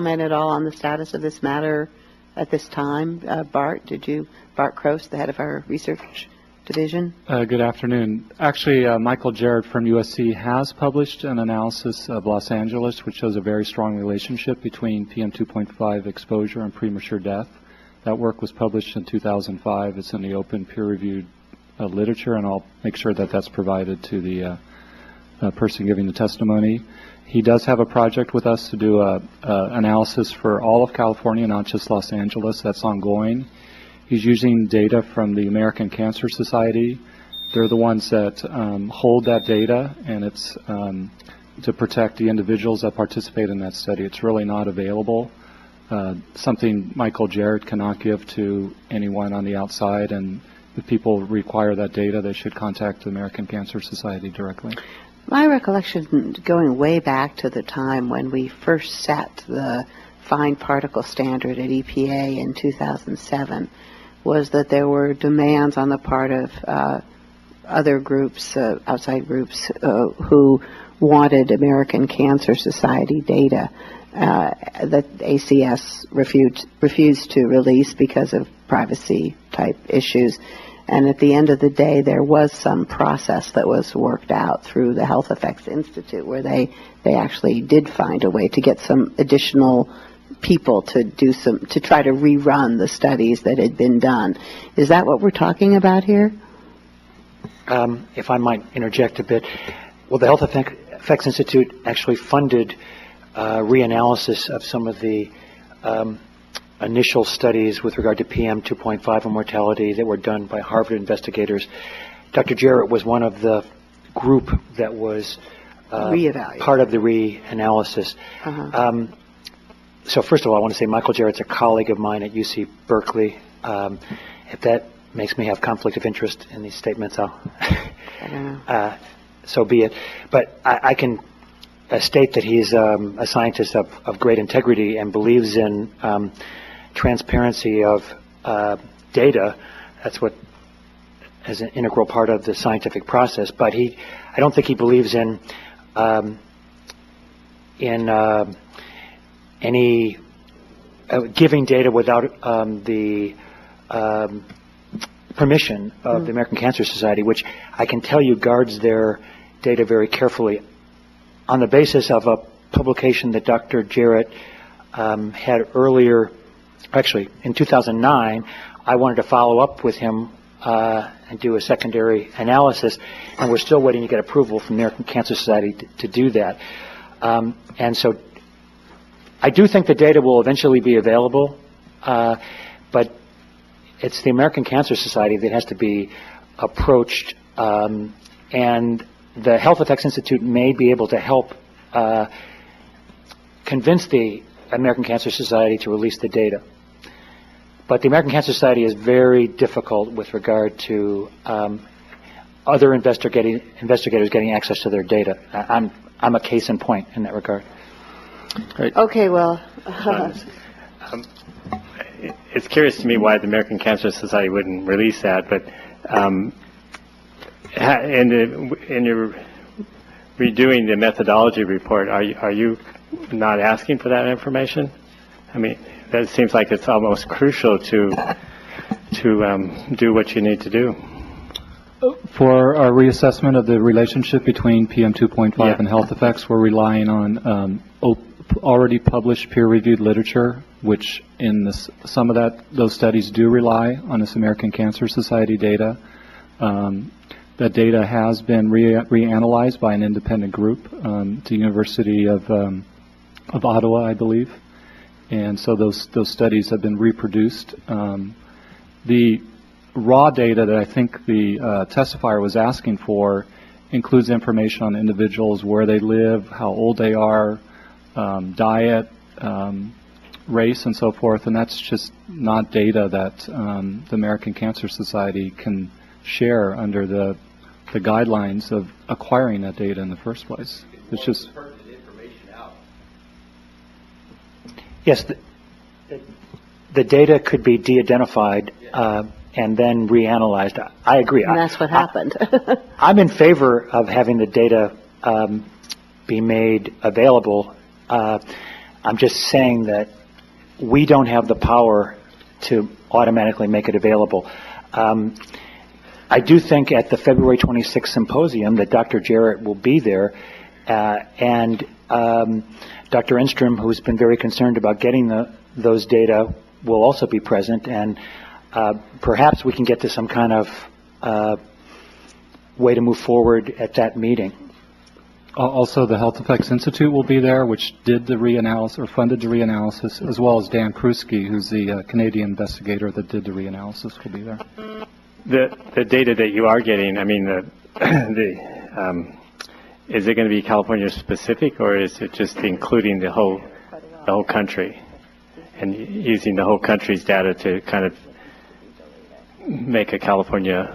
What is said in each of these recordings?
comment at all on the status of this matter at this time? Bart Croce, the head of our research division? Good afternoon. Actually, Michael Jarrett from USC has published an analysis of Los Angeles, which shows a very strong relationship between PM2.5 exposure and premature death. That work was published in 2005. It's in the open peer-reviewed literature, and I'll make sure that that's provided to the person giving the testimony. He does have a project with us to do a analysis for all of California, not just Los Angeles. That's ongoing. He's using data from the American Cancer Society. They're the ones that hold that data, and it's to protect the individuals that participate in that study. It's really not available. Something Michael Jarrett cannot give to anyone on the outside, and if people require that data, they should contact the American Cancer Society directly. My recollection, going way back to the time when we first set the fine particle standard at EPA in 2007, was that there were demands on the part of other groups, outside groups, who wanted American Cancer Society data that ACS refused to release because of privacy-type issues. And at the end of the day, there was some process that was worked out through the Health Effects Institute where they actually did find a way to get some additional people to try to rerun the studies that had been done. Is that what we're talking about here? If I might interject a bit, well, the Health Effects Institute actually funded reanalysis of some of the initial studies with regard to PM 2.5 and mortality that were done by Harvard investigators. Dr. Jarrett was one of the group that was part of the reanalysis. So first of all, I want to say Michael Jarrett's a colleague of mine at UC Berkeley. If that makes me have conflict of interest in these statements, so be it. But I can state that he's a scientist of great integrity and believes in transparency of data. That's what is an integral part of the scientific process. But I don't think he believes in any giving data without the permission of the American Cancer Society, which I can tell you guards their data very carefully on the basis of a publication that Dr. Jarrett had earlier. Actually, in 2009, I wanted to follow up with him and do a secondary analysis, and we're still waiting to get approval from the American Cancer Society to do that. And so I do think the data will eventually be available, but it's the American Cancer Society that has to be approached, and the Health Effects Institute may be able to help convince the American Cancer Society to release the data. But the American Cancer Society is very difficult with regard to other investigators getting access to their data. I'm a case in point in that regard. Right. Okay, well. It's curious to me why the American Cancer Society wouldn't release that, but in your redoing the methodology report, are you not asking for that information? I mean, that seems like it's almost crucial to do what you need to do. For our reassessment of the relationship between PM 2.5 and health effects, we're relying on already published peer-reviewed literature, which in some of those studies do rely on this American Cancer Society data. That data has been reanalyzed by an independent group, the University of Ottawa, I believe, and so those studies have been reproduced. The raw data that I think the testifier was asking for includes information on individuals, where they live, how old they are, diet, race, and so forth, and that's just not data that the American Cancer Society can share under the guidelines of acquiring that data in the first place. It's just yes, the data could be de-identified and then reanalyzed. I agree. And that's what happened. I'm in favor of having the data be made available. I'm just saying that we don't have the power to automatically make it available. I do think at the February 26th symposium that Dr. Jarrett will be there, and Dr. Enstrom, who's been very concerned about getting those data, will also be present, and perhaps we can get to some kind of way to move forward at that meeting. Also, the Health Effects Institute will be there, which did the reanalysis or funded the reanalysis, as well as Dan Krusky, who's the Canadian investigator that did the reanalysis, will be there. The data that you are getting, I mean, is it going to be California specific, or is it just including the whole country and using the whole country's data to kind of make a California?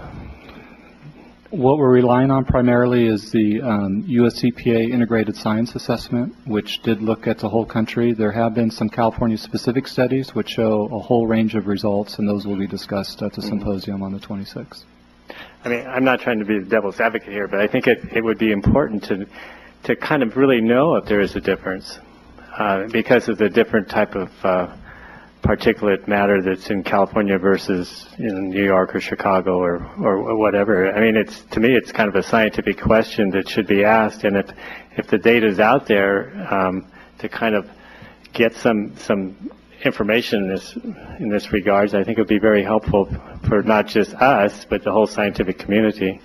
What we're relying on primarily is the US EPA Integrated Science Assessment, which did look at the whole country. There have been some California-specific studies which show a whole range of results, and those will be discussed at the symposium on the 26th. I mean, I'm not trying to be the devil's advocate here, but I think it would be important to kind of really know if there is a difference because of the different type of particulate matter that's in California versus in New York or Chicago or whatever. I mean, to me, it's kind of a scientific question that should be asked, and if the data is out there, to kind of get some information in this regards, I think it would be very helpful for not just us, but the whole scientific community.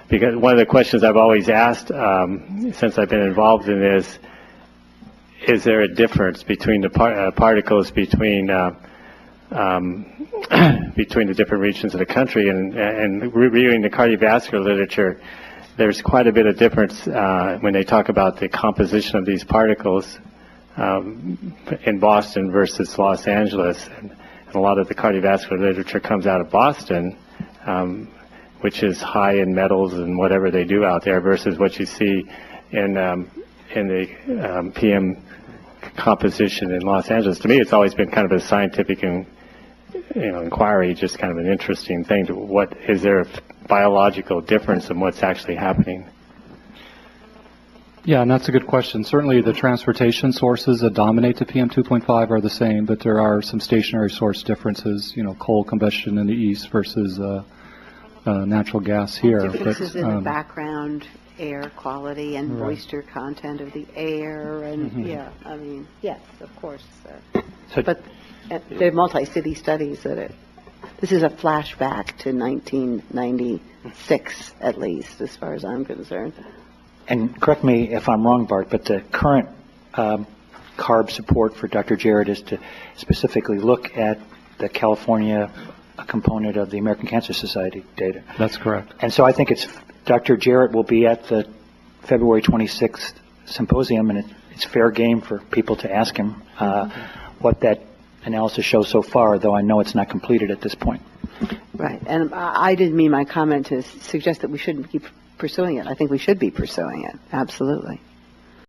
Because one of the questions I've always asked since I've been involved in this, is there a difference between the particles between between the different regions of the country? And reviewing the cardiovascular literature, there's quite a bit of difference when they talk about the composition of these particles in Boston versus Los Angeles. And a lot of the cardiovascular literature comes out of Boston, which is high in metals and whatever they do out there, versus what you see in the PM composition in Los Angeles. To me, it's always been kind of a scientific inquiry, just kind of an interesting thing. Is there a biological difference in what's actually happening? Yeah, and that's a good question. Certainly the transportation sources that dominate the PM2.5 are the same, but there are some stationary source differences, coal combustion in the east versus natural gas here. Differences in the background air quality and moisture content of the air, and yes, of course. But they're multi-city studies this is a flashback to 1996, at least, as far as I'm concerned. And correct me if I'm wrong, Bart, but the current CARB support for Dr. Jarrett is to specifically look at the California component of the American Cancer Society data. That's correct. And so I think Dr. Jarrett will be at the February 26th symposium, and it's fair game for people to ask him what that analysis shows so far, though I know it's not completed at this point. Right. And I didn't mean my comment to suggest that we shouldn't keep pursuing it. I think we should be pursuing it. Absolutely.